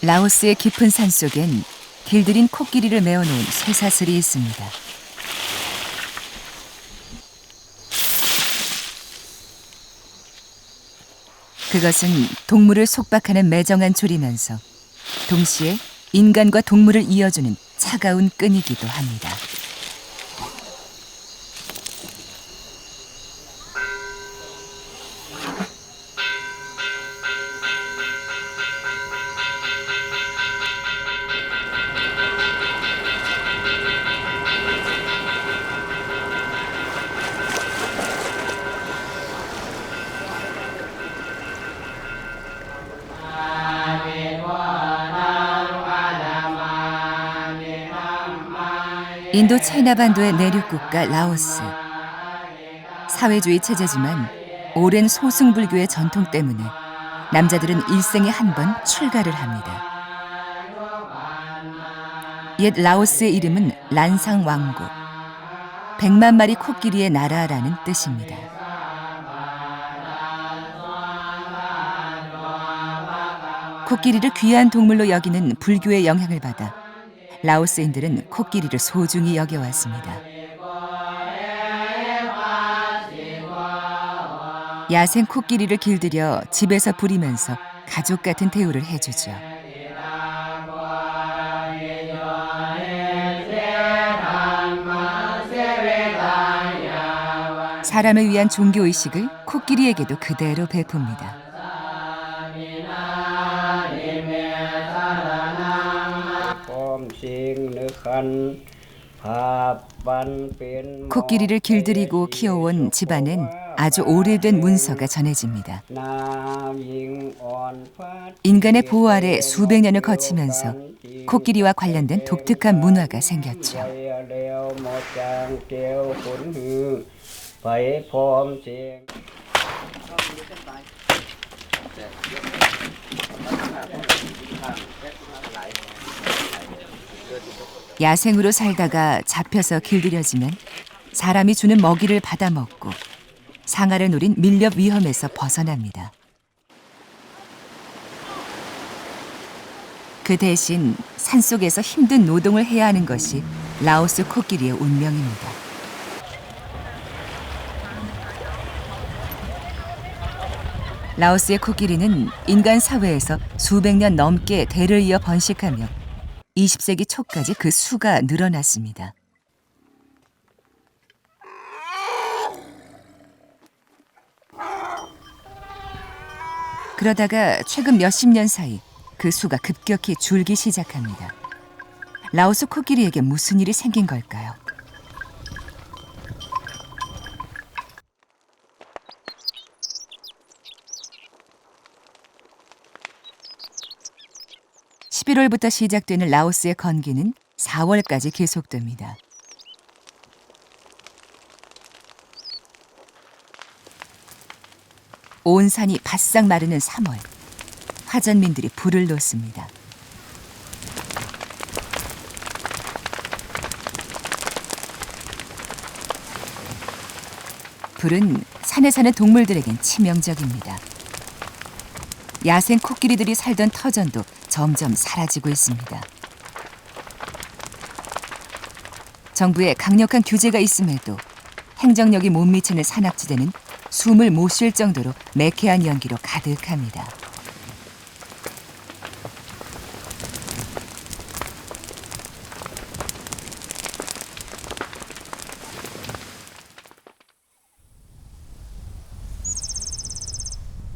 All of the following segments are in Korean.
라오스의 깊은 산속엔 길들인 코끼리를 메어놓은 쇠사슬이 있습니다. 그것은 동물을 속박하는 매정한 조리면서 동시에 인간과 동물을 이어주는 차가운 끈이기도 합니다. 인도 차이나반도의 내륙 국가 라오스. 사회주의 체제지만 오랜 소승불교의 전통 때문에 남자들은 일생에 한 번 출가를 합니다. 옛 라오스의 이름은 란상왕국, 100만 마리 코끼리의 나라라는 뜻입니다. 코끼리를 귀한 동물로 여기는 불교의 영향을 받아 라오스인들은 코끼리를 소중히 여겨왔습니다. 야생 코끼리를 길들여 집에서 부리면서 가족 같은 대우를 해주죠. 사람을 위한 종교의식을 코끼리에게도 그대로 베풉니다. 코끼리를 길들이고 키워온 집안엔 아주 오래된 문서가 전해집니다. 인간의 보호 아래 수백 년을 거치면서 코끼리와 관련된 독특한 문화가 생겼죠. 야생으로 살다가 잡혀서 길들여지면 사람이 주는 먹이를 받아먹고 상아를 노린 밀렵 위험에서 벗어납니다. 그 대신 산속에서 힘든 노동을 해야 하는 것이 라오스 코끼리의 운명입니다. 라오스의 코끼리는 인간 사회에서 수백 년 넘게 대를 이어 번식하며 20세기 초까지 그 수가 늘어났습니다. 그러다가 최근 몇십 년 사이 그 수가 급격히 줄기 시작합니다. 라오스 코끼리에게 무슨 일이 생긴 걸까요? (11월부터) 시작되는 라오스의 건기는 4월까지 계속됩니다. 온 산이 바싹 마르는 3월, 화전민들이 불을 놓습니다. 불은 산에 사는 동물들에겐 치명적입니다. 야생 코끼리들이 살던 터전도 점점 사라지고 있습니다. 정부의 강력한 규제가 있음에도 행정력이 못 미치는 산악지대는 숨을 못 쉴 정도로 매캐한 연기로 가득합니다.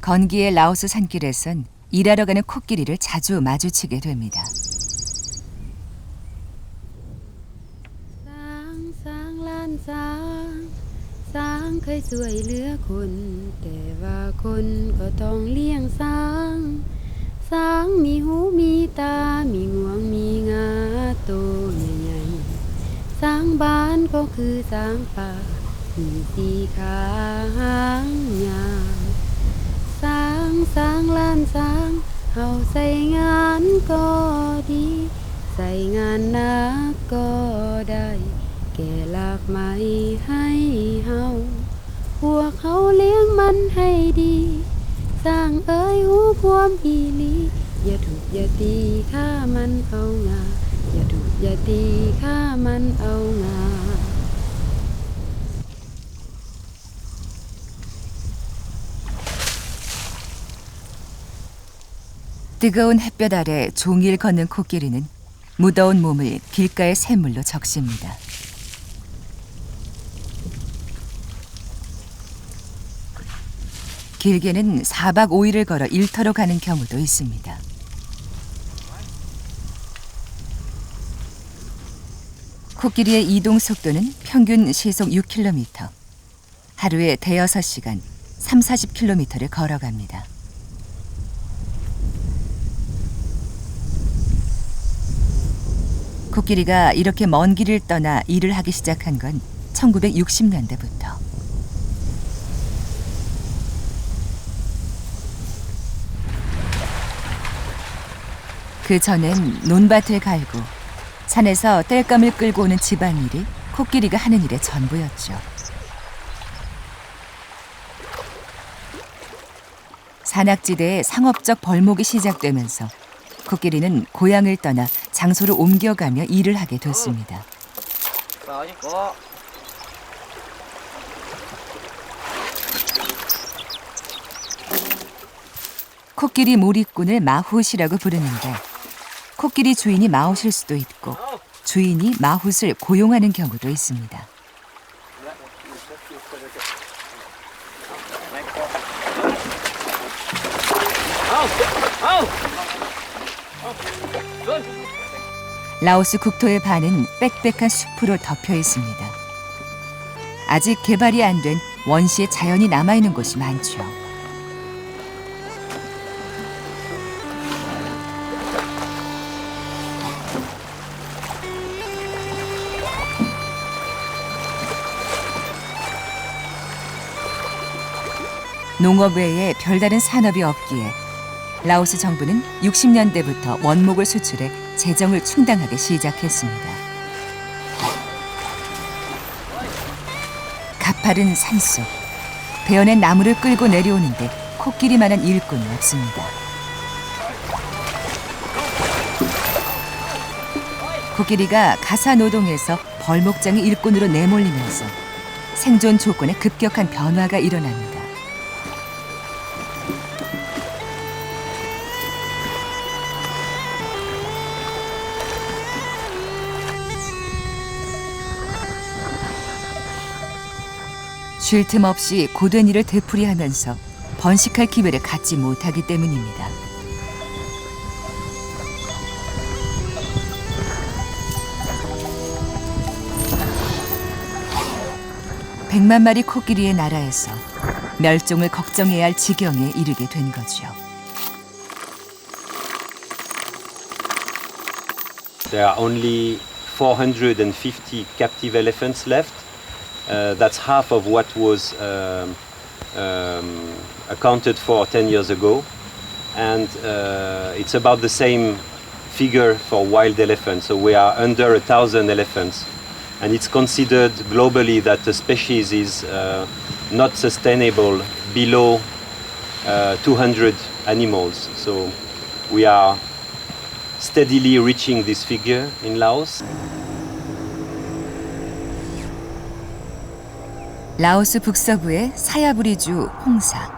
건기의 라오스 산길에선 일하러 가는 코끼리를 자주 마주치게 됩니다. อย่าทุบอย่าตีฆ่ามันเอางาอย่าทุบอย่าตีฆ่ามันเอางา 뜨거운 햇볕 아래 종일 걷는 코끼리는 무더운 몸을 길가의 샘물로 적십니다. 길게는 4박 5일을 걸어 일터로 가는 경우도 있습니다. 코끼리의 이동 속도는 평균 시속 6km, 하루에 대여섯 시간 30-40km를 걸어갑니다. 코끼리가 이렇게 먼 길을 떠나 일을 하기 시작한 건 1960년대부터. 그 전엔 논밭을 갈고 산에서 땔감을 끌고 오는 집안일이 코끼리가 하는 일의 전부였죠. 산악지대에 상업적 벌목이 시작되면서 코끼리는 고향을 떠나 장소를 옮겨가며 일을 하게 됐습니다. 코끼리 몰이꾼을 마훗이라고 부르는데 코끼리 주인이 마훗일 수도 있고 주인이 마훗을 고용하는 경우도 있습니다. 라오스 국토의 반은 빽빽한 숲으로 덮여 있습니다. 아직 개발이 안 된 원시의 자연이 남아있는 곳이 많죠. 농업 외에 별다른 산업이 없기에 라오스 정부는 60년대부터 원목을 수출해 재정을 충당하기 시작했습니다. 가파른 산속, 베어낸 나무를 끌고 내려오는데 코끼리만한 일꾼은 없습니다. 코끼리가 가사 노동에서 벌목장의 일꾼으로 내몰리면서 생존 조건에 급격한 변화가 일어납니다. 쉴 틈 없이 고된 일을 되풀이하면서 번식할 기회를 갖지 못하기 때문입니다. 백만 마리 코끼리의 나라에서 멸종을 걱정해야 할 지경에 이르게 된 거죠. There are only 450 captive elephants left. That's half of what was accounted for 10 years ago. And it's about the same figure for wild elephants. So we are under 1,000 elephants. And it's considered globally that the species is not sustainable below 200 animals. So we are steadily reaching this figure in Laos. 라오스 북서부의 사야부리주 홍사.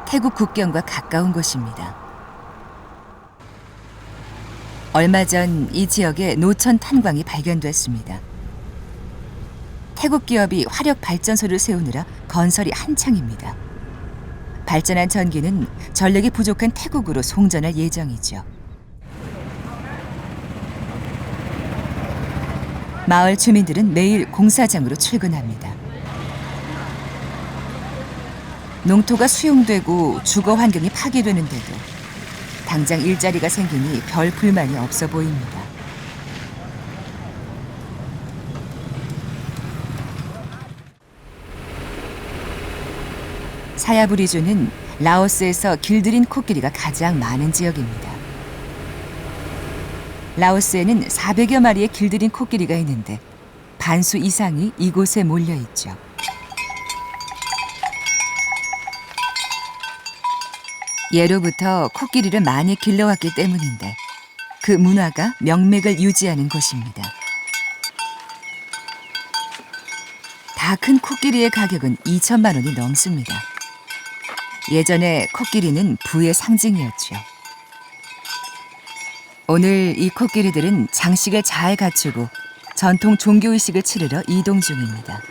태국 국경과 가까운 곳입니다. 얼마 전 이 지역에 노천 탄광이 발견됐습니다. 태국 기업이 화력 발전소를 세우느라 건설이 한창입니다. 발전한 전기는 전력이 부족한 태국으로 송전할 예정이죠. 마을 주민들은 매일 공사장으로 출근합니다. 농토가 수용되고 주거 환경이 파괴되는데도 당장 일자리가 생기니 별 불만이 없어 보입니다. 사야부리주는 라오스에서 길들인 코끼리가 가장 많은 지역입니다. 라오스에는 400여 마리의 길들인 코끼리가 있는데 반수 이상이 이곳에 몰려 있죠. 예로부터 코끼리를 많이 길러왔기 때문인데 그 문화가 명맥을 유지하는 곳입니다. 다 큰 코끼리의 가격은 2천만 원이 넘습니다. 예전에 코끼리는 부의 상징이었죠. 오늘 이 코끼리들은 장식을 잘 갖추고 전통 종교의식을 치르러 이동 중입니다.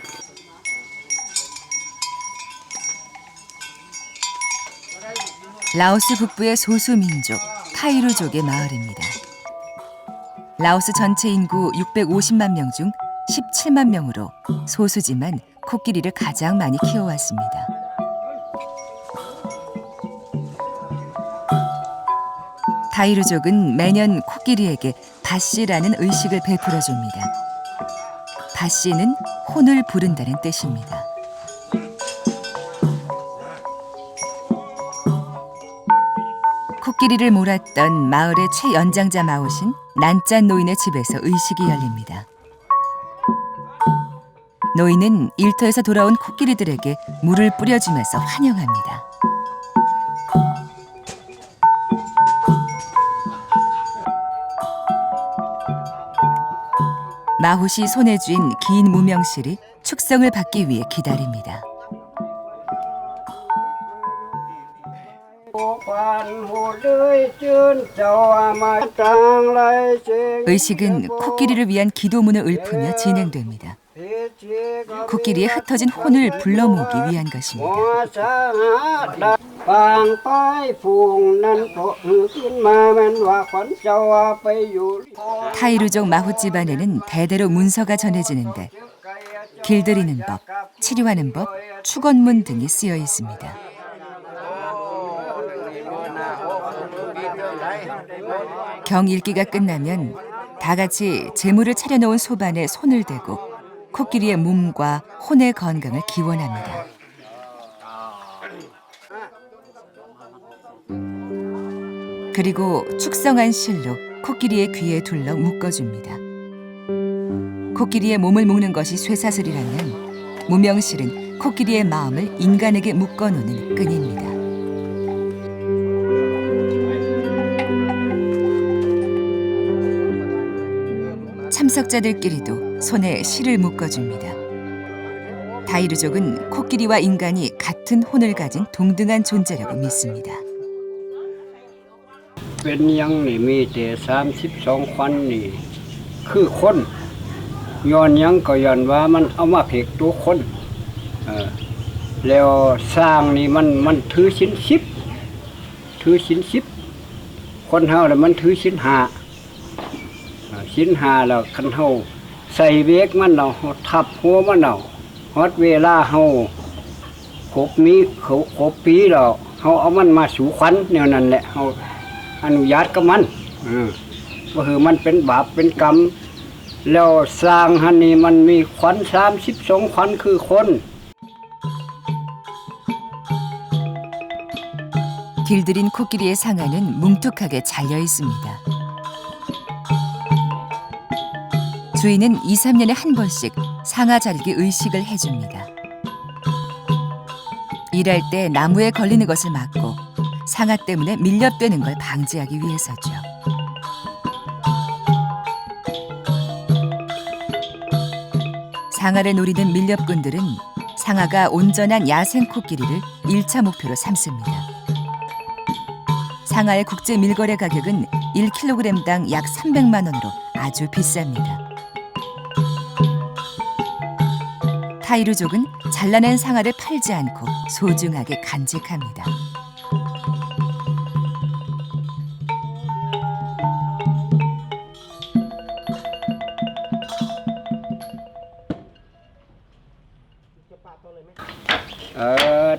라오스 북부의 소수민족 타이루족의 마을입니다. 라오스 전체 인구 650만 명 중 17만 명으로 소수지만 코끼리를 가장 많이 키워왔습니다. 타이루족은 매년 코끼리에게 바씨라는 의식을 베풀어 줍니다. 바씨는 혼을 부른다는 뜻입니다. 코끼리를 몰았던 마을의 최연장자 마오신 난짠 노인의 집에서 의식이 열립니다. 노인은 일터에서 돌아온 코끼리들에게 물을 뿌려주면서 환영합니다. 마훗이 손에 쥔 긴 무명실이 축성을 받기 위해 기다립니다. 의식은 코끼리를 위한 기도문을 읊으며 진행됩니다. 코끼리의 흩어진 혼을 불러 모으기 위한 것입니다. 타이루족 마훗 집안에는 대대로 문서가 전해지는데 길들이는 법, 치료하는 법, 축원문 등이 쓰여 있습니다. 경읽기가 끝나면 다 같이 제물을 차려놓은 소반에 손을 대고 코끼리의 몸과 혼의 건강을 기원합니다. 그리고 축성한 실로 코끼리의 귀에 둘러 묶어줍니다. 코끼리의 몸을 묶는 것이 쇠사슬이라면 무명실은 코끼리의 마음을 인간에게 묶어놓는 끈입니다. 참석자들끼리도 손에 실을 묶어줍니다. 타이루족은 코끼리와 인간이 같은 혼을 가진 동등한 존재라고 믿습니다. เป็นยังนี่มีแต่32ควันนี่คือคนย้อนยังก็ย้อนว่ามันเอามาเผกตัวคนแล้วสร้างนี่มันถือศีล10ถือศีล10คนเฮาแล้วมันถือศีล5ศีล5แล้วคันเฮาใส่เวกมันเนาะทับหัวมันเนาะฮอดเวลาเฮาครบปีแล้วเฮาเอามันมาสู่ขวัญแนวนั้นแหละเฮาอนุญาตกับมันว่าคือมันเป็นบาปเป็นกรรมแล้วสร้างหันนี่มันมีขวัญ32ขวัญคือคน 길들인 코끼리의 상아는 뭉툭하게 잘려 있습니다. 주인은 2, 3년에 한 번씩 상아 자르기 의식을 해줍니다. 일할 때 나무에 걸리는 것을 막고 상아 때문에 밀렵되는 걸 방지하기 위해서죠. 상아를 노리는 밀렵꾼들은 상아가 온전한 야생 코끼리를 1차 목표로 삼습니다. 상아의 국제 밀거래 가격은 1kg당 약 300만 원으로 아주 비쌉니다. 타이루족은 잘라낸 상아를 팔지 않고 소중하게 간직합니다.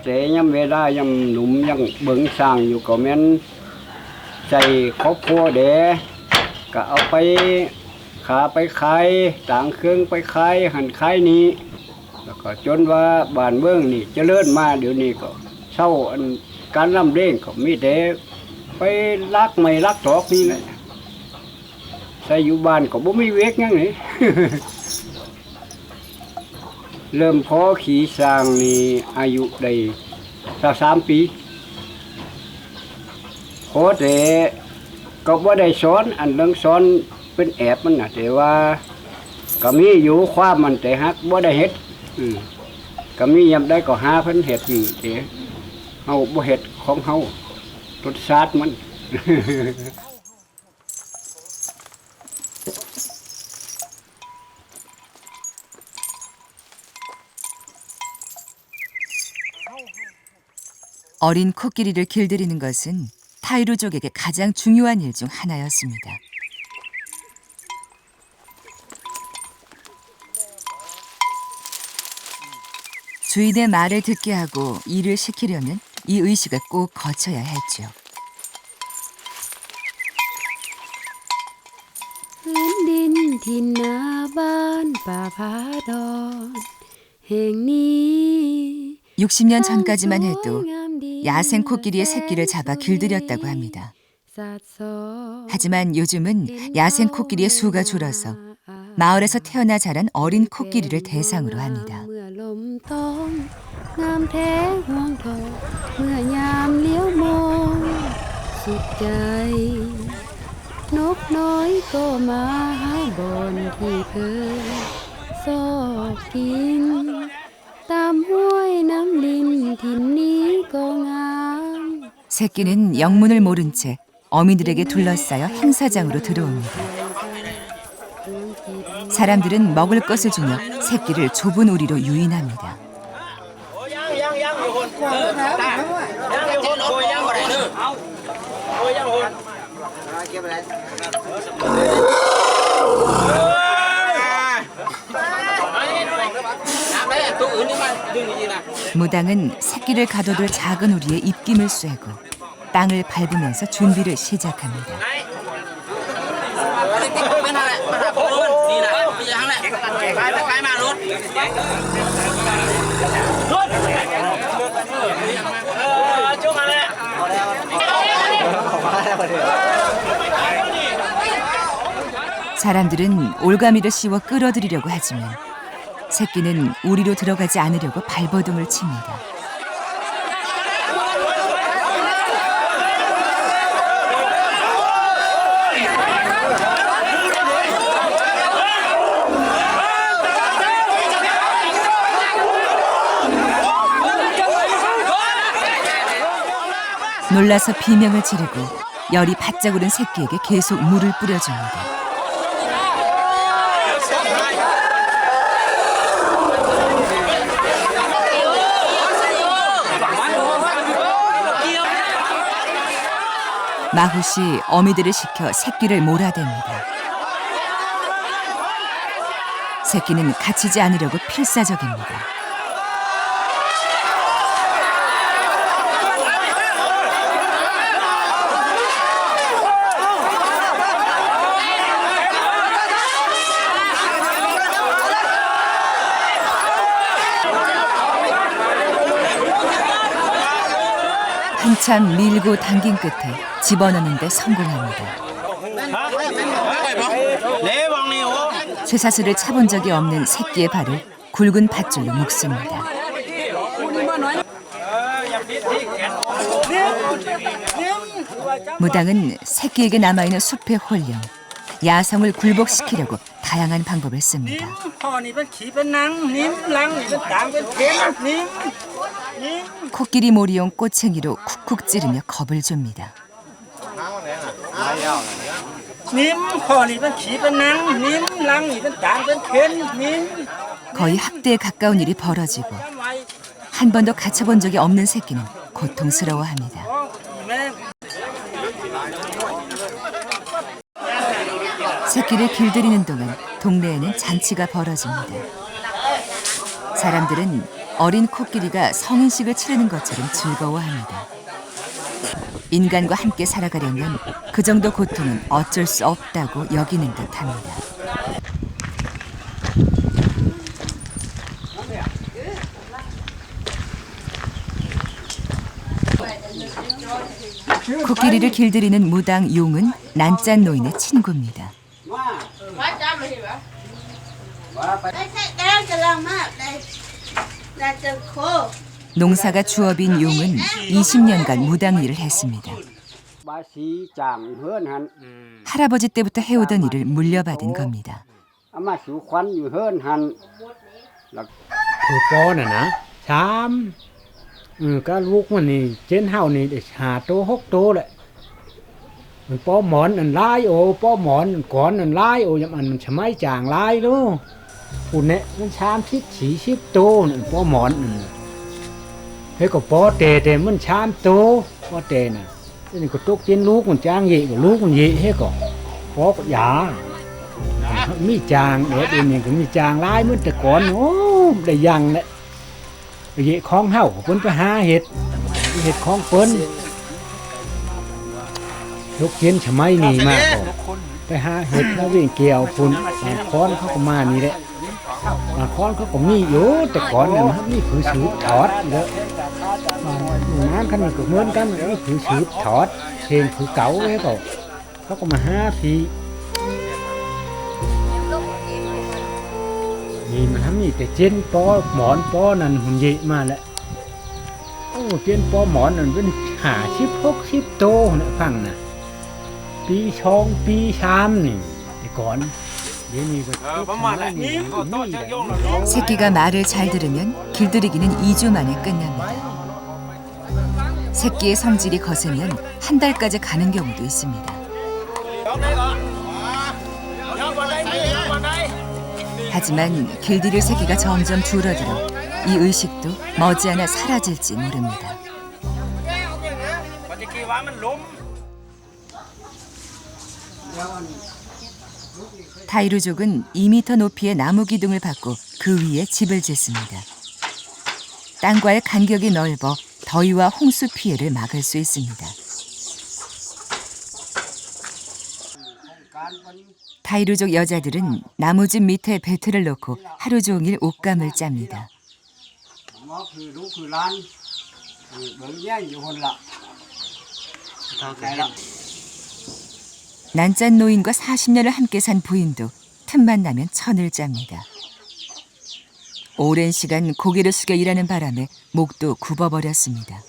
để nhắm về ra nhắm núm nhắm bưng sangอยู่ก็แม่นใส่ครอบครัวเด้ก็เอาไปขาไปขายต่างเครื่องไปขายหันขายนี้แล้วก็จนว่าบ้านเมืองนี่เจริญมาเดี๋ยวนี้ก็เช่าการลำเร่งก็มีแต่ไปลักไม่ลักตอกนี่แหละใส่อยู่บ้านก็บ่มีเวกหยังนี่ เริ่มพอขี่สร้างนี่อายุได้23 ปี อแต่ก็บ่ได้สอนอันเรื่องสอนเป็นแอบมันน่ะแต่ว่าก็มีอยู่ความมันแต่ฮักบ่ได้เฮ็ดก็มียามใดก็หาเพิ่นเฮ็ดแต่เฮาบ่เฮ็ดของเฮารสชาติมัน 어린 코끼리를 길들이는 것은 타이루족에게 가장 중요한 일 중 하나였습니다. 주인의 말을 듣게 하고 일을 시키려면 이 의식을 꼭 거쳐야 했죠. พื้นดินที่นาบ้านป่าผาดอนแห่งนี้ 60년 전까지만 해도 야생 코끼리의 새끼를 잡아 길들였다고 합니다. 하지만 요즘은 야생 코끼리의 수가 줄어서 마을에서 태어나 자란 어린 코끼리를 대상으로 합니다. เมื่อลมต้องงามแท้ห่วงทองเมื่อยามเลี้ยวมองสุดใจนกน้อยก็มาหาบอนที่เคยซอกกินตามห้วยน้ำลินถิ่นนี้ก็งาม 새끼는 영문을 모른 채 어미들에게 둘러싸여 행사장으로 들어옵니다. 사람들은 먹을 것을 주며 새끼를 좁은 우리로 유인합니다. 무당은 새끼를 가둬둘 작은 우리에 입김을 쐬고 땅을 밟으면서 준비를 시작합니다. 사람들은 올가미를 씌워 끌어들이려고 하지만 새끼는 우리로 들어가지 않으려고 발버둥을 칩니다. 놀라서 비명을 지르고 열이 바짝 오른 새끼에게 계속 물을 뿌려줍니다. 마훗이 어미들을 시켜 새끼를 몰아댑니다. 새끼는 갇히지 않으려고 필사적입니다. 한참 밀고 당긴 끝에 집어넣는데 성공합니다. 쇠사슬을 차본 적이 없는 새끼의 발을 굵은 밧줄로 묶습니다. 무당은 새끼에게 남아있는 숲의 혼령, 야성을 굴복시키려고 다양한 방법을 씁니다. 코끼리 몰이용 꼬챙이로 쿡쿡 찌르며 겁을 줍니다. 거의 학대에 가까운 일이 벌어지고 한 번도 갇혀본 적이 없는 새끼는 고통스러워합니다. 새끼를 길들이는 동안 동네에는 잔치가 벌어집니다. 사람들은 어린 코끼리가 성인식을 치르는 것처럼 즐거워합니다. 인간과 함께 살아가려면 그 정도 고통은 어쩔 수 없다고 여기는 듯합니다. 코끼리를 길들이는 무당 용은 난짠 노인의 친구입니다. 농사가 주업인 용은 20년간 무당 일을 했습니다. 바시 장 흔한 할아버지 때부터 해오던 일을 물려받은 겁니다. 아마 수관 흔한 คือปอน่ะนะ3ก็ลูกมันนี่เจนเฮานี่ได้5โต6โตแหละมันปอหมอนอันลายโอปอหมอนก่อนอันลายโอยามอันมันชะไม้จางลายโลปุ่นเนี่ยมัน30 40โตนั่นปอหมอนเฮ้ยก็ปอแต่มัน3โตปอแต่น่ะนี่ก็ตกเจนลูกมันจางเยก็ลูกมันเยเฮ้ก็ปอก็หยามีจางเด็ดเองก็มีจางลายเหมือนแต่ก่อนโอ้ได้ยังแหละเยของเฮาเพิ่นไปหาเห็ดของเพิ่นยกเย็นชะไม้นี่มาก็ไปหาเห็ดแล้ววิ่งเกี่ยวพุ่นค้อนเขาก็มานี่แหละค้อนเขาก็มีอยู่แต่ก่อนน่ะมันมีคือสืบถอดเด้อน้ำคันนี้ก็เหมือนกันนี่คือสืบถอดเพลงคือเก่าแล้วก็เขาก็มาหาทีนี่มันทำนี่แต่เจนปอหมอนปอนั่นหุ่นเยะมาแล้วโอ้เจนปอหมอนนั่นเป็น50 60โตนะฟังนะปี2ปี3นี่แต่ก่อนเดี๋ยวนี้ก็ประมาณนี้ 새끼가 말을 잘 들으면 길들이기는 2주 만에 끝납니다. 새끼의 성질이 거세면 한 달까지 가는 경우도 있습니다. 하지만 길들일 새끼가 점점 줄어들어 이 의식도 머지않아 사라질지 모릅니다. 타이루족은 2m 높이의 나무 기둥을 받고 그 위에 집을 짓습니다. 땅과의 간격이 넓어 더위와 홍수 피해를 막을 수 있습니다. 타이루족 여자들은 나무집 밑에 배틀을 놓고 하루 종일 옷감을 짭니다. 난짠 노인과 40년을 함께 산 부인도 틈만 나면 천을 짭니다. 오랜 시간 고개를 숙여 일하는 바람에 목도 굽어버렸습니다.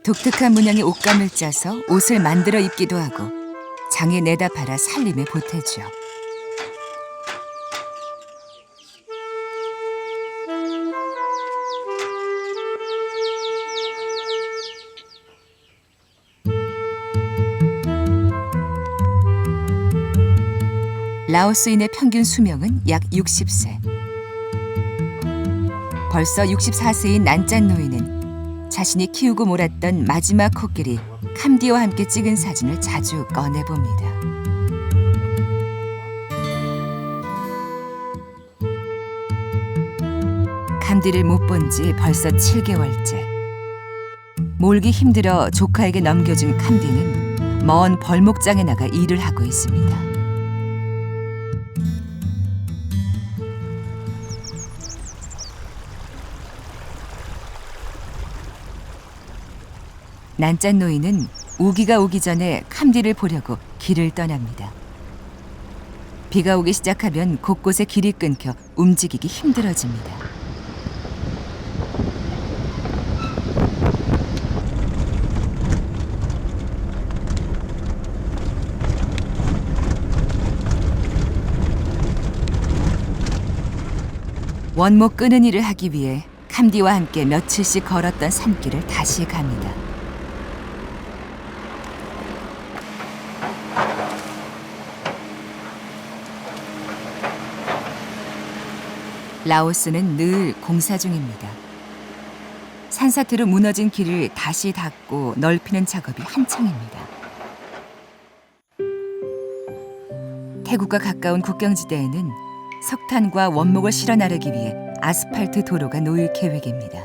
독특한 문양의 옷감을 짜서 옷을 만들어 입기도 하고 장에 내다 팔아 살림에 보태죠. 라오스인의 평균 수명은 약 60세. 벌써 64세인 난짠 노인은 자신이 키우고 몰았던 마지막 코끼리 캄디와 함께 찍은 사진을 자주 꺼내봅니다. 캄디를 못 본 지 벌써 7개월째. 몰기 힘들어 조카에게 넘겨준 캄디는 먼 벌목장에 나가 일을 하고 있습니다. 난짠 노인은 우기가 오기 전에 캄디를 보려고 길을 떠납니다. 비가 오기 시작하면 곳곳에 길이 끊겨 움직이기 힘들어집니다. 원목 끄는 일을 하기 위해 캄디와 함께 며칠씩 걸었던 산길을 다시 갑니다. 라오스는 늘 공사 중입니다. 산사태로 무너진 길을 다시 닦고 넓히는 작업이 한창입니다. 태국과 가까운 국경지대에는 석탄과 원목을 실어 나르기 위해 아스팔트 도로가 놓일 계획입니다.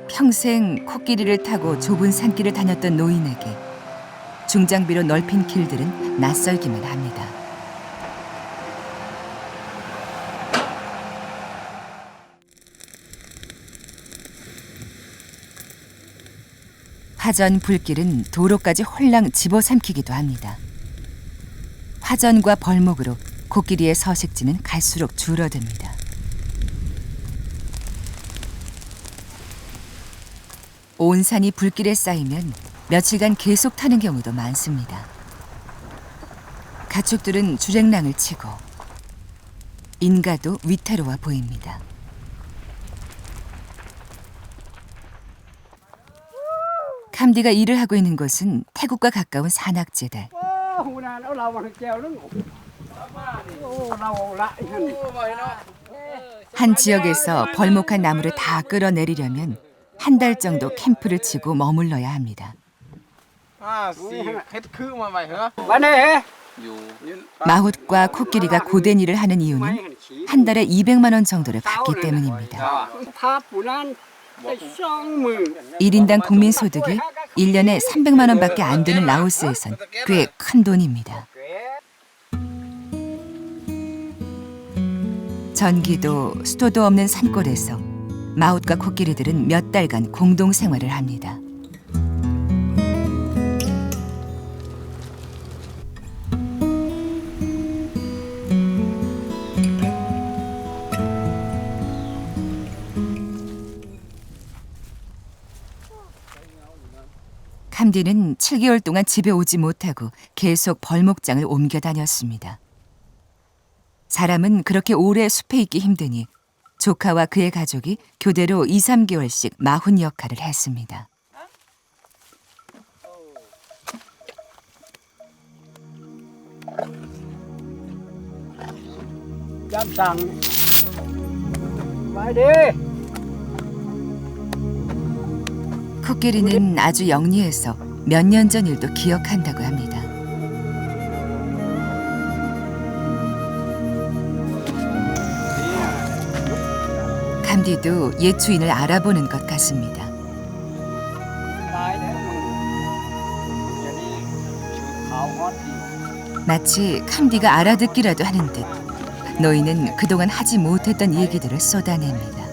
평생 코끼리를 타고 좁은 산길을 다녔던 노인에게 중장비로 넓힌 길들은 낯설기만 합니다. 화전 불길은 도로까지 홀랑 집어삼키기도 합니다. 화전과 벌목으로 코끼리의 서식지는 갈수록 줄어듭니다. 온 산이 불길에 쌓이면 며칠간 계속 타는 경우도 많습니다. 가축들은 주랭랑을 치고 인가도 위태로워 보입니다. 캄디가 일을 하고 있는 곳은 태국과 가까운 산악지대. 한 지역에서 벌목한 나무를 다 끌어내리려면 한 달 정도 캠프를 치고 머물러야 합니다. 마훗과 코끼리가 고된 일을 하는 이유는 한 달에 200만 원 정도를 받기 때문입니다. 1인당 국민소득이 1년에 300만 원밖에 안 되는 라오스에선 꽤 큰 돈입니다. 전기도 수도도 없는 산골에서 마훗과 코끼리들은 몇 달간 공동 생활을 합니다. 캄디는 7개월 동안 집에 오지 못하고 계속 벌목장을 옮겨 다녔습니다. 사람은 그렇게 오래 숲에 있기 힘드니 조카와 그의 가족이 교대로 2, 3개월씩 마훈 역할을 했습니다. 코끼리는 아주 영리해서 몇 년 전 일도 기억한다고 합니다. 캄디도 옛 주인을 알아보는 것 같습니다. 마치 캄디가 알아듣기라도 하는 듯 노인은 그동안 하지 못했던 얘기들을 쏟아냅니다.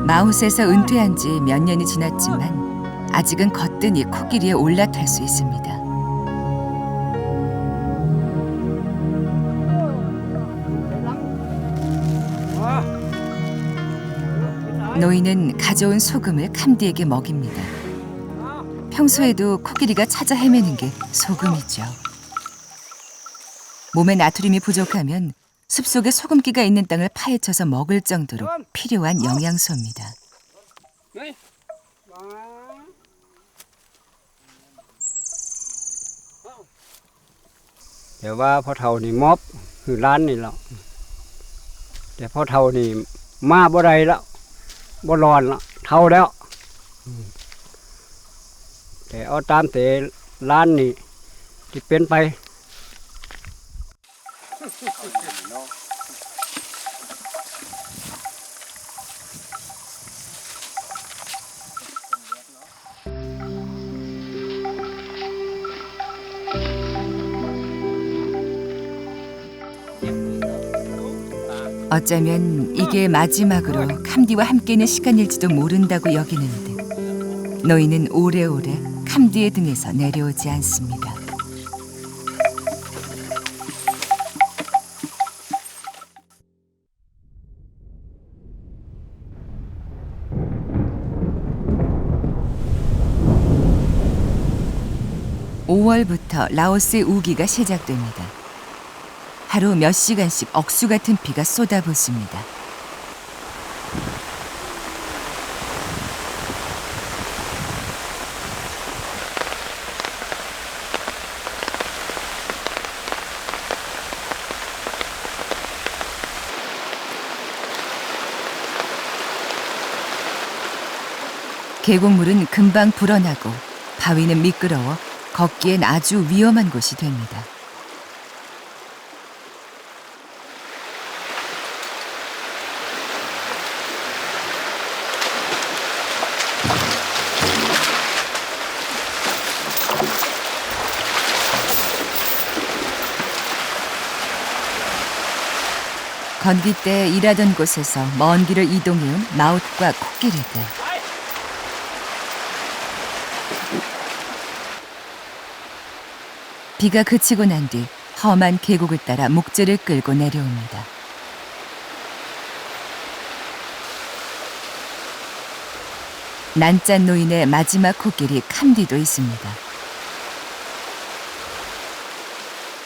마훗에서 은퇴한 지 몇 년이 지났지만 아직은 거뜬히 코끼리에 올라탈 수 있습니다. 노인은 가져온 소금을 캄디에게 먹입니다. 평소에도 코끼리가 찾아 헤매는 게 소금이죠. 몸에 나트륨이 부족하면 숲속에 소금기가 있는 땅을 파헤쳐서 먹을 정도로 필요한 영양소입니다.แต่ว่าพ่อเฒ่านี่มอบคือร้านนี่แล้วแต่พ่อเฒ่านี่มาบ่ได้แล้วบ่รอนแล้วเฒ่าแล้วแต่เอาตามแต่ร้านนี่ที่เป็นไป 어쩌면 이게 마지막으로 캄디와 함께 있는 시간일지도 모른다고 여기는 듯 노인은 오래오래 캄디의 등에서 내려오지 않습니다. (5월부터) 라오스의 우기가 시작됩니다. 하루 몇 시간씩 억수 같은 비가 쏟아붓습니다. 계곡물은 금방 불어나고 바위는 미끄러워 걷기엔 아주 위험한 곳이 됩니다. 건기 때 일하던 곳에서 먼 길을 이동해온 마웃과 코끼리들. 비가 그치고 난 뒤 험한 계곡을 따라 목재를 끌고 내려옵니다. 난짠 노인의 마지막 코끼리 캄디도 있습니다.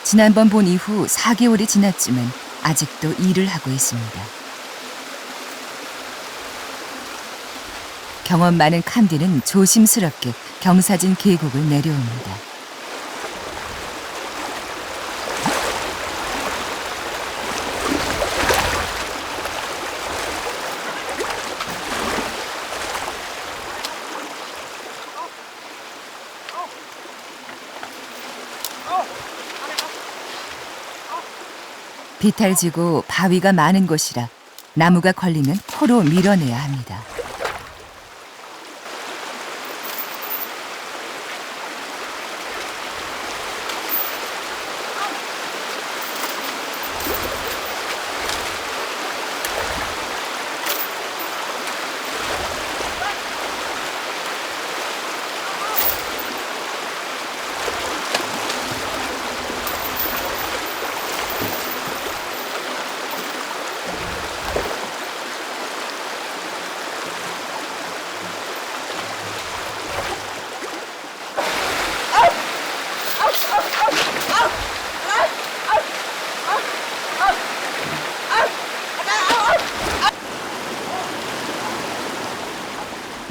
지난번 본 이후 4개월이 지났지만 아직도 일을 하고 있습니다. 경험 많은 캄디는 조심스럽게 경사진 계곡을 내려옵니다. 비탈지고 바위가 많은 곳이라 나무가 걸리면 코로 밀어내야 합니다.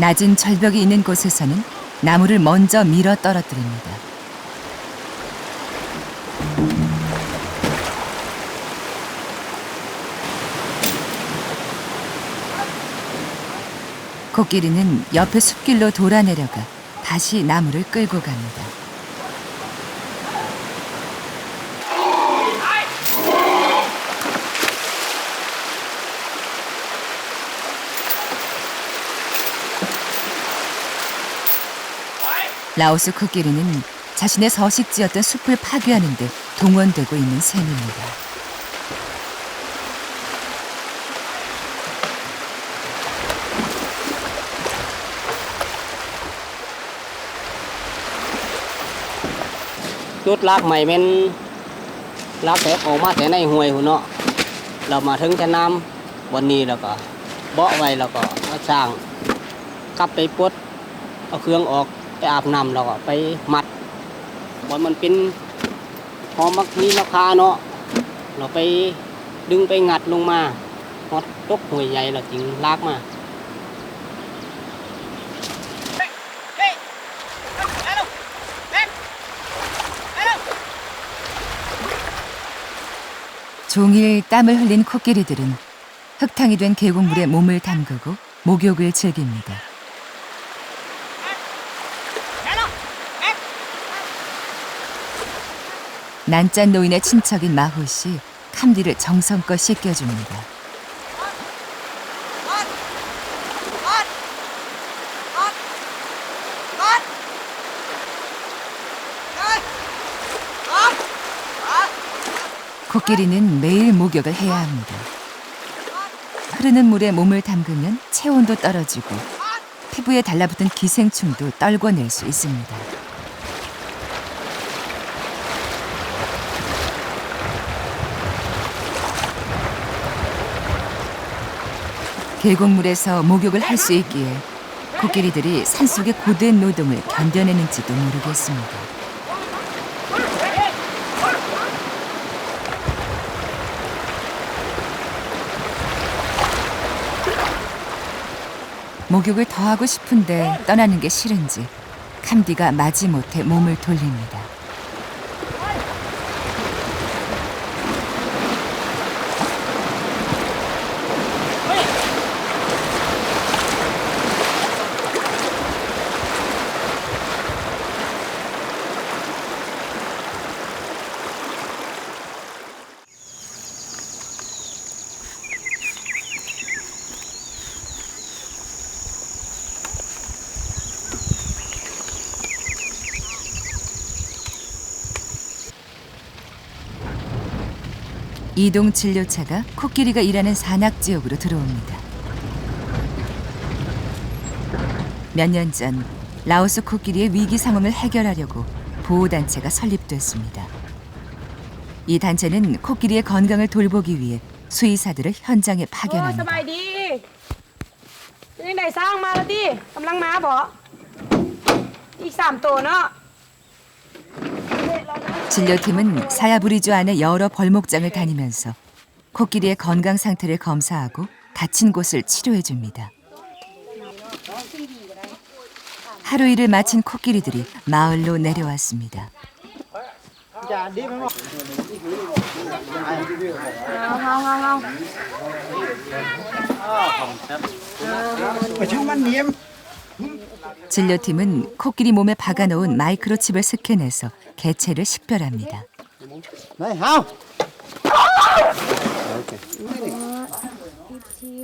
낮은 절벽이 있는 곳에서는 나무를 먼저 밀어 떨어뜨립니다. 코끼리는 옆에 숲길로 돌아 내려가 다시 나무를 끌고 갑니다. 라오스 코끼리는 자신의 서식지였던 숲을 파괴하는 데 동원되고 있는 셈입니다. Chút lát mày bên lát thế có mà thế này huề của nó là mà thưng thế namวันนี้แล้วก็เบาะไว้แล้วก็เอาสร้างกลับไปปลดเอาเครื่องออกไปอาบน้ำแล้วก็ไปมัดวันมันเป็นหอมมักมีราคาเนาะเราไปดึงไปงัดลงมาฮอดตกหวยใหญ่แล้วจึงลากมา 종일 땀을 흘린 코끼리들은 흙탕이 된 계곡물에 몸을 담그고 목욕을 즐깁니다. 난짠 노인의 친척인 마호씨 캄디를 정성껏 씻겨줍니다. 코끼리는 매일 목욕을 해야 합니다. 흐르는 물에 몸을 담그면 체온도 떨어지고 피부에 달라붙은 기생충도 떨궈낼 수 있습니다. 계곡물에서 목욕을 할 수 있기에 코끼리들이 산속의 고된 노동을 견뎌내는지도 모르겠습니다. 목욕을 더 하고 싶은데 떠나는 게 싫은지 캄디가 마지못해 몸을 돌립니다. 이동 진료차가 코끼리가 일하는 산악 지역으로 들어옵니다. 몇 년 전 라오스 코끼리의 위기 상황을 해결하려고 보호단체가 설립됐습니다. 이 단체는 코끼리의 건강을 돌보기 위해 수의사들을 현장에 ส 파견합니다. บายดียังได้สร้างมาแล้วดิกำลังมาบ่อีก3ตัวเนาะ 진료팀은 사야브리주 안의 여러 벌목장을 다니면서 코끼리의 건강 상태를 검사하고 다친 곳을 치료해 줍니다. 하루 일을 마친 코끼리들이 마을로 내려왔습니다. 진료팀은 코끼리 몸에 박아놓은 마이크로칩을 스캔해서 개체를 식별합니다.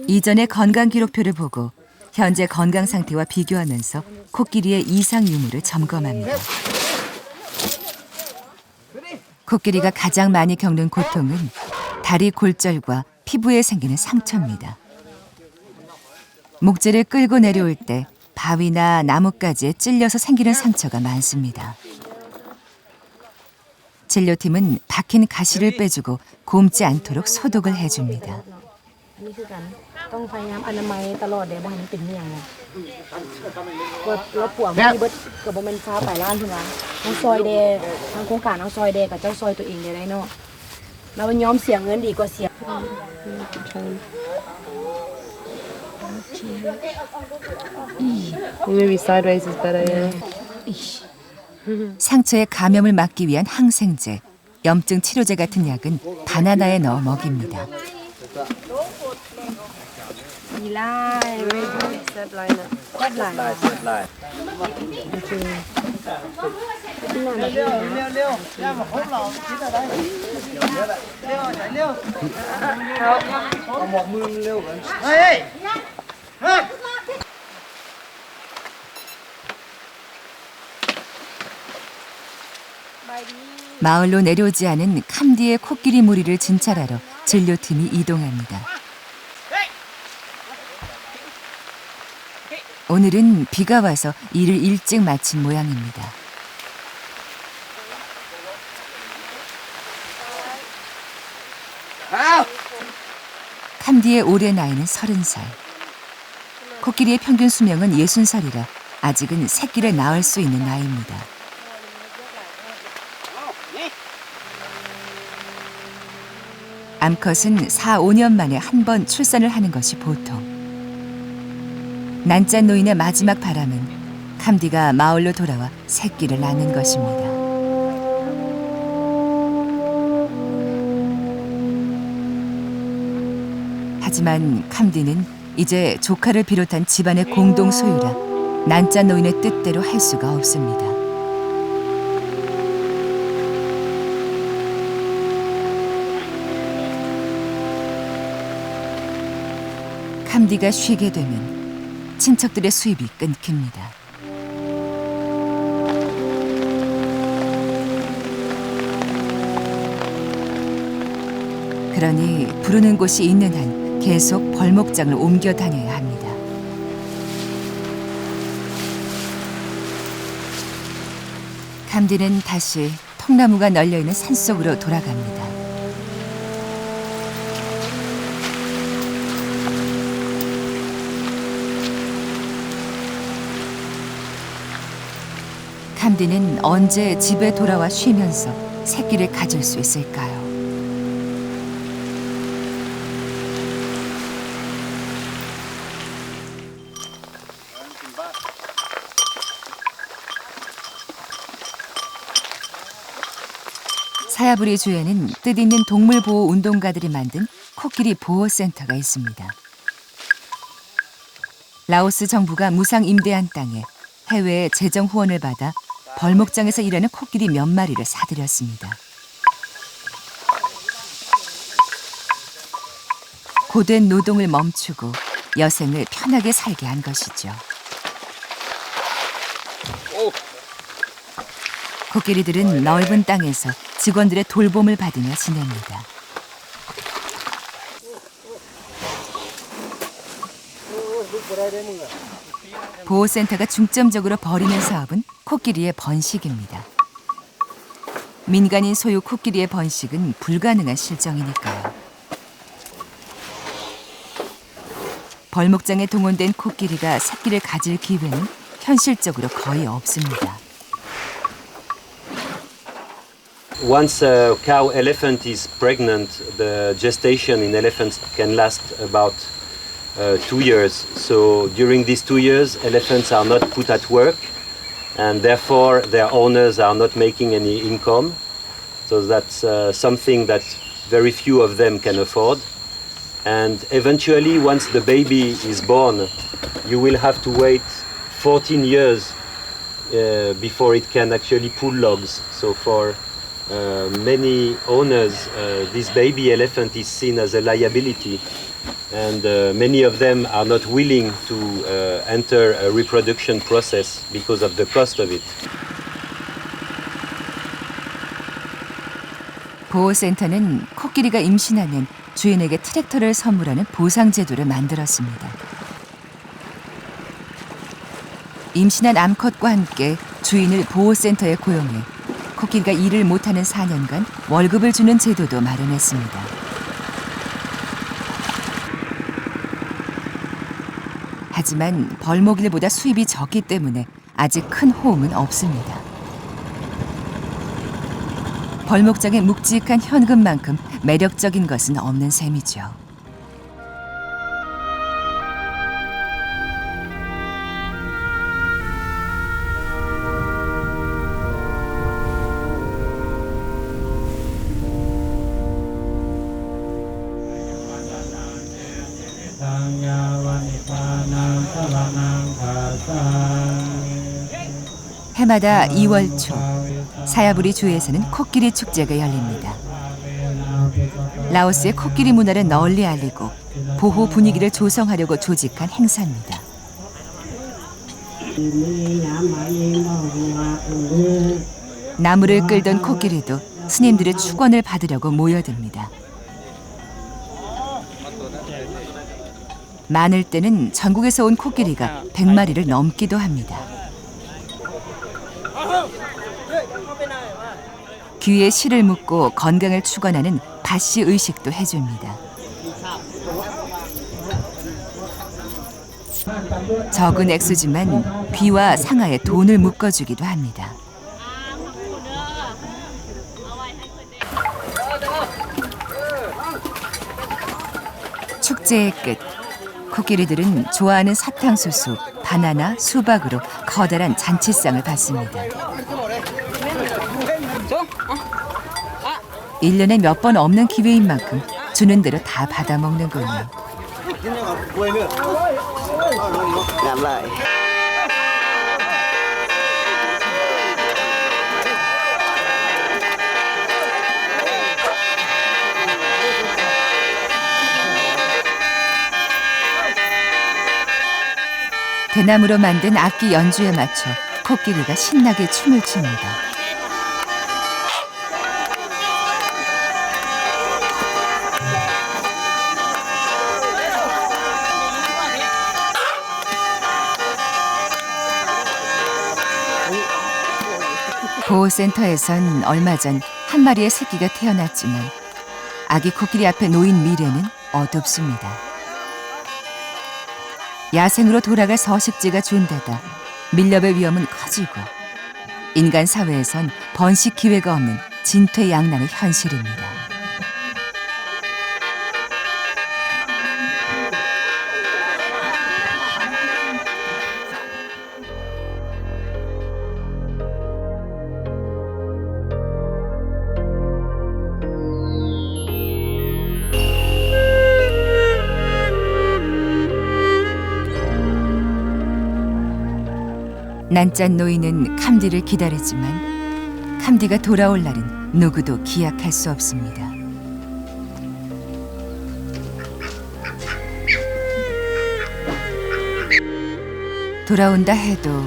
이전의 건강 기록표를 보고 현재 건강 상태와 비교하면서 코끼리의 이상 유무를 점검합니다. 코끼리가 가장 많이 겪는 고통은 다리 골절과 피부에 생기는 상처입니다. 목재를 끌고 내려올 때 바위나 나뭇가지에 찔려서 생기는 상처가 많습니다. 진료팀은 박힌 가시를 빼주고 곪지 않도록 소독을 해줍니다. อันนี้คือกันต้องพยายามอนามัยตลอดเดี๋ยวบ่ให้มันเป็นอหย่างนั้นกดรถปวงมีเบิดก็บ่แม่นฟ้าไปร้านพุ่นว่าทางซอยแดทางโครงการทางซอยแดกับเจ้าซอยตัวเองได้เนาะแล้วมันยอมเสียเงินดีกว่าเสีย Maybe sideways is better, yeah. 상처에 감염을 막기 위한 항생제, 염증 치료제 같은 약은 바나나에 넣어 먹입니다. มีลายไม่ได้เซตไลน์นะเซตไลน์โอเคนี่นะ 마을로 내려오지 않은 캄디의 코끼리 무리를 진찰하러 진료팀이 이동합니다. 오늘은 비가 와서 일을 일찍 마친 모양입니다. 캄디의 올해 나이는 30살. 코끼리의 평균 수명은 60살이라 아직은 새끼를 낳을 수 있는 나이입니다. 암컷은 4, 5년 만에 한 번 출산을 하는 것이 보통. 난짠 노인의 마지막 바람은 캄디가 마을로 돌아와 새끼를 낳는 것입니다. 하지만 캄디는 이제 조카를 비롯한 집안의 공동 소유라 난짠 노인의 뜻대로 할 수가 없습니다. 캄디가 쉬게 되면 친척들의 수입이 끊깁니다. 그러니 부르는 곳이 있는 한 계속 벌목장을 옮겨 다녀야 합니다. 캄디는 다시 통나무가 널려있는 산속으로 돌아갑니다. 캄디는 언제 집에 돌아와 쉬면서 새끼를 가질 수 있을까요? 사야부리 주에는 뜻있는 동물보호 운동가들이 만든 코끼리 보호센터가 있습니다. 라오스 정부가 무상 임대한 땅에 해외의 재정 후원을 받아 벌목장에서 일하는 코끼리 몇 마리를 사들였습니다. 고된 노동을 멈추고 여생을 편하게 살게 한 것이죠. 코끼리들은 넓은 땅에서 직원들의 돌봄을 받으며 지냅니다. 보호센터가 중점적으로 벌이는 사업은 코끼리의 번식입니다. 민간인 소유 코끼리의 번식은 불가능한 실정이니까요. 벌목장에 동원된 코끼리가 새끼를 가질 기회는 현실적으로 거의 없습니다. Once a cow elephant is pregnant, the gestation in elephants can last about 2 years. So during these 2 years, elephants are not put at work, and therefore their owners are not making any income. So that's something that very few of them can afford. And eventually, once the baby is born, you will have to wait 14 years before it can actually pull logs. So for many owners, this baby elephant is seen as a liability, and many of them are not willing to enter a reproduction process because of the cost of it. 보호센터는 코끼리가 임신하면 주인에게 트랙터를 선물하는 보상 제도를 만들었습니다. 임신한 암컷과 함께 주인을 보호센터에 고용해 코끼리가 일을 못하는 4년간 월급을 주는 제도도 마련했습니다. 하지만 벌목일보다 수입이 적기 때문에 아직 큰 호응은 없습니다. 벌목장의 묵직한 현금만큼 매력적인 것은 없는 셈이죠. 해마다 2월 초 사야부리 주에서는 코끼리 축제가 열립니다. 라오스의 코끼리 문화를 널리 알리고 보호 분위기를 조성하려고 조직한 행사입니다. 나무를 끌던 코끼리도 스님들의 축원을 받으려고 모여듭니다. 많을 때는 전국에서 온 코끼리가 100마리를 넘기도 합니다. 귀에 실을 묶고 건강을 축원하는 바씨 의식도 해줍니다. 적은 액수지만 귀와 상아에 돈을 묶어주기도 합니다. 축제의 끝, 코끼리들은 좋아하는 사탕수수, 바나나, 수박으로 커다란 잔치상을 받습니다. 1년에 몇 번 없는 기회인 만큼 주는 대로 다 받아먹는군요. 대나무로 만든 악기 연주에 맞춰 코끼리가 신나게 춤을 춥니다. 보호센터에선 얼마 전 한 마리의 새끼가 태어났지만 아기 코끼리 앞에 놓인 미래는 어둡습니다. 야생으로 돌아갈 서식지가 준다다 밀렵의 위험은 커지고 인간 사회에선 번식 기회가 없는 진퇴양난의 현실입니다. 난짠 노인은 캄디를 기다리지만 캄디가 돌아올 날은 누구도 기약할 수 없습니다. 돌아온다 해도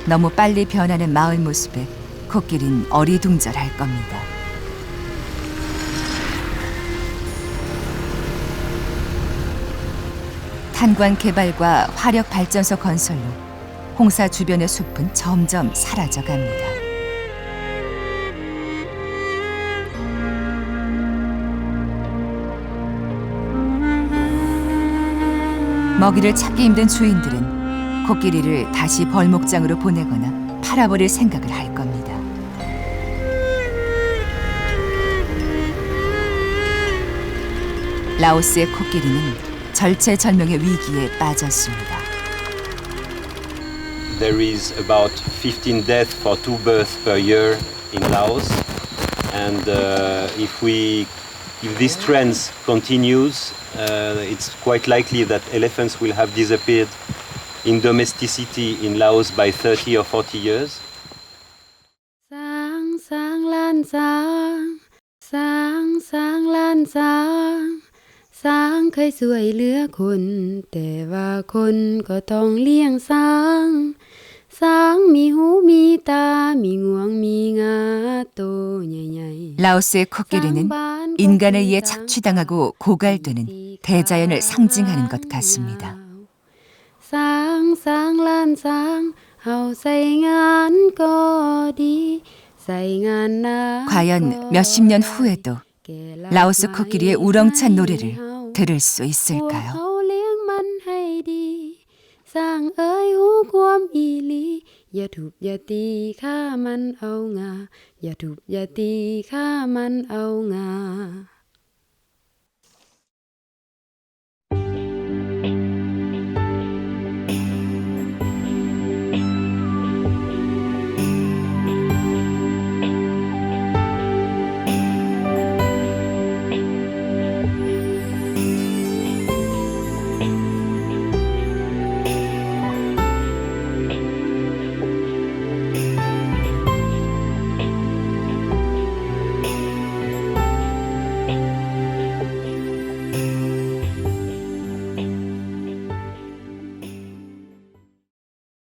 너무 빨리 변하는 마을 모습에 코끼리는 어리둥절할 겁니다. 탄광 개발과 화력 발전소 건설로 홍사 주변의 숲은 점점 사라져 갑니다. 먹이를 찾기 힘든 주인들은 코끼리를 다시 벌목장으로 보내거나 팔아버릴 생각을 할 겁니다. 라오스의 코끼리는 절체절명의 위기에 빠졌습니다. There is about 15 deaths for 2 births per year in Laos, and if this trend continues, it's quite likely that elephants will have disappeared in domesticity in Laos by 30 or 40 years. สางล้านสางล้านสางเคยช่วยเหลือคนแต่ว่าคนก็ต้องเลี้ยงสางมีหูมีตามีงวงมีงาโตใหญ่ๆ 라오스의 코끼리는 인간에 의해 착취당하고 고갈되는 대자연을 상징하는 것 같습니다. สางล้านสางเฮาใส่งานก็ดีใส่งานนา 과연 몇십 년 후에도 라오스 코끼리의 우렁찬 노래를 들을 수 있을까요? เขาเลี้ยงมันให้ดีสร้างเอ้ยหูความอีหลีอย่าทุบอย่าตีข้ามันเอางาอย่าทุบอย่าตีข้ามันเอางา